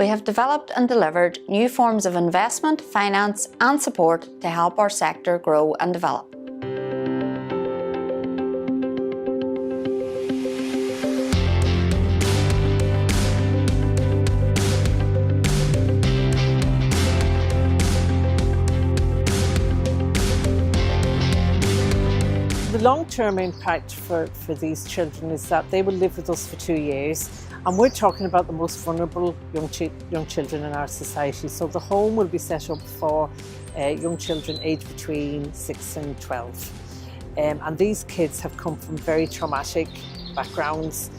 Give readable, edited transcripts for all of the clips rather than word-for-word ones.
we have developed and delivered new forms of investment, finance and support to help our sector grow and develop. The long-term impact for these children is that they will live with us for 2 years, and we're talking about the most vulnerable young children in our society. So the home will be set up for young children aged between 6 and 12. And these kids have come from very traumatic backgrounds.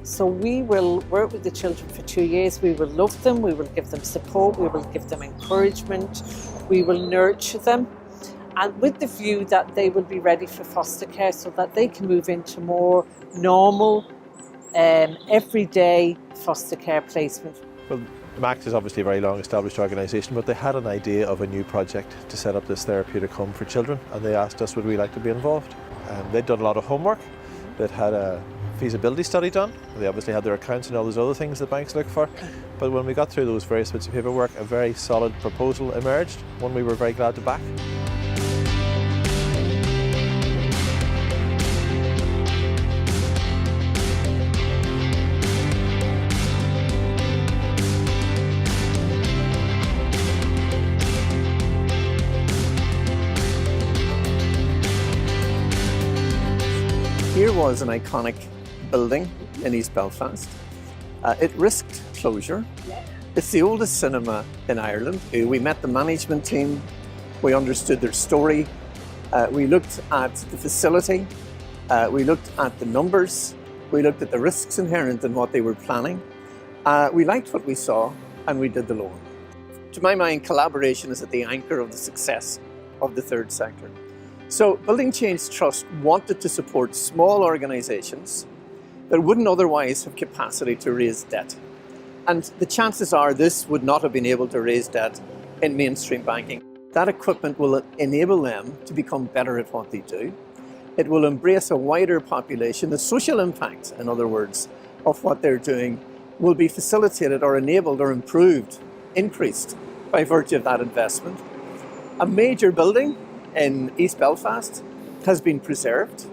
So we will work with the children for 2 years. We will love them, we will give them support, we will give them encouragement, we will nurture them, and with the view that they will be ready for foster care so that they can move into more normal, everyday foster care placement. Well, MACT is obviously a very long established organisation, but they had an idea of a new project to set up this therapeutic home for children, and they asked us would we like to be involved. They'd done a lot of homework, they'd had a feasibility study done, they obviously had their accounts and all those other things that banks look for, but when we got through those various bits of paperwork, a very solid proposal emerged, one we were very glad to back. Here was an iconic building in East Belfast. It risked closure. It's the oldest cinema in Ireland. We met the management team, we understood their story, we looked at the facility, we looked at the numbers, we looked at the risks inherent in what they were planning. We liked what we saw and we did the loan. To my mind, collaboration is at the anchor of the success of the third sector. So Building Change Trust wanted to support small organisations that wouldn't otherwise have capacity to raise debt. And the chances are this would not have been able to raise debt in mainstream banking. That equipment will enable them to become better at what they do. It will embrace a wider population. The social impact, in other words, of what they're doing will be facilitated or enabled or improved, increased by virtue of that investment. A major building in East Belfast has been preserved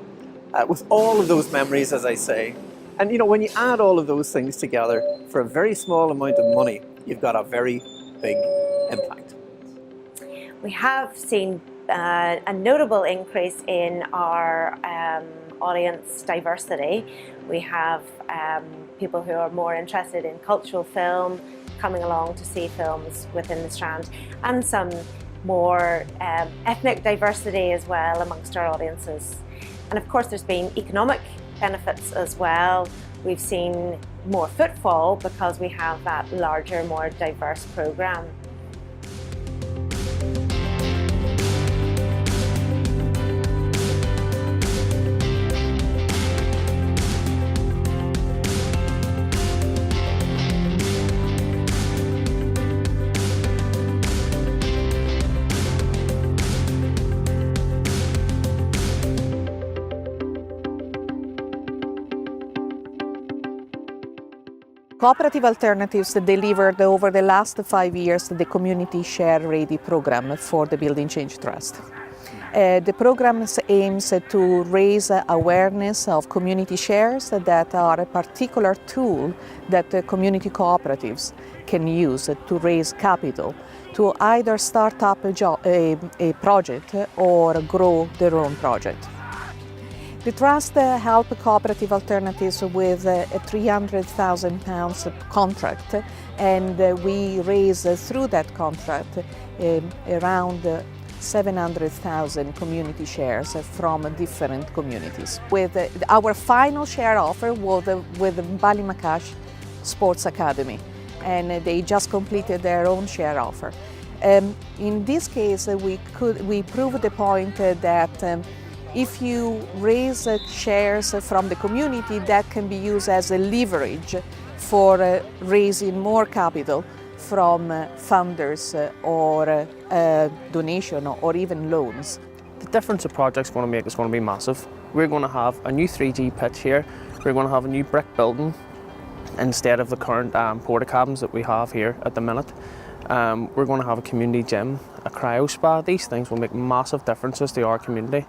with all of those memories, as I say. And you know, when you add all of those things together for a very small amount of money, you've got a very big impact. We have seen a notable increase in our audience diversity. We have people who are more interested in cultural film coming along to see films within the Strand, and some more ethnic diversity as well amongst our audiences. And of course there's been economic benefits as well. We've seen more footfall because we have that larger, more diverse programme. Cooperative Alternatives delivered over the last 5 years the Community Share Ready program for the Building Change Trust. The program aims to raise awareness of community shares that are a particular tool that community cooperatives can use to raise capital to either start up a project or grow their own project. The Trust helped Cooperative Alternatives with a £300,000 contract, and we raised through that contract around 700,000 community shares from different communities. With our final share offer was with Ballymaccash Sports Academy, and they just completed their own share offer. In this case, we proved the point that if you raise shares from the community, that can be used as a leverage for raising more capital from funders or donation or even loans. The difference a project's going to make is going to be massive. We're going to have a new 3G pitch here, we're going to have a new brick building, instead of the current porta cabins that we have here at the minute. We're going to have a community gym, a cryo spa. These things will make massive differences to our community.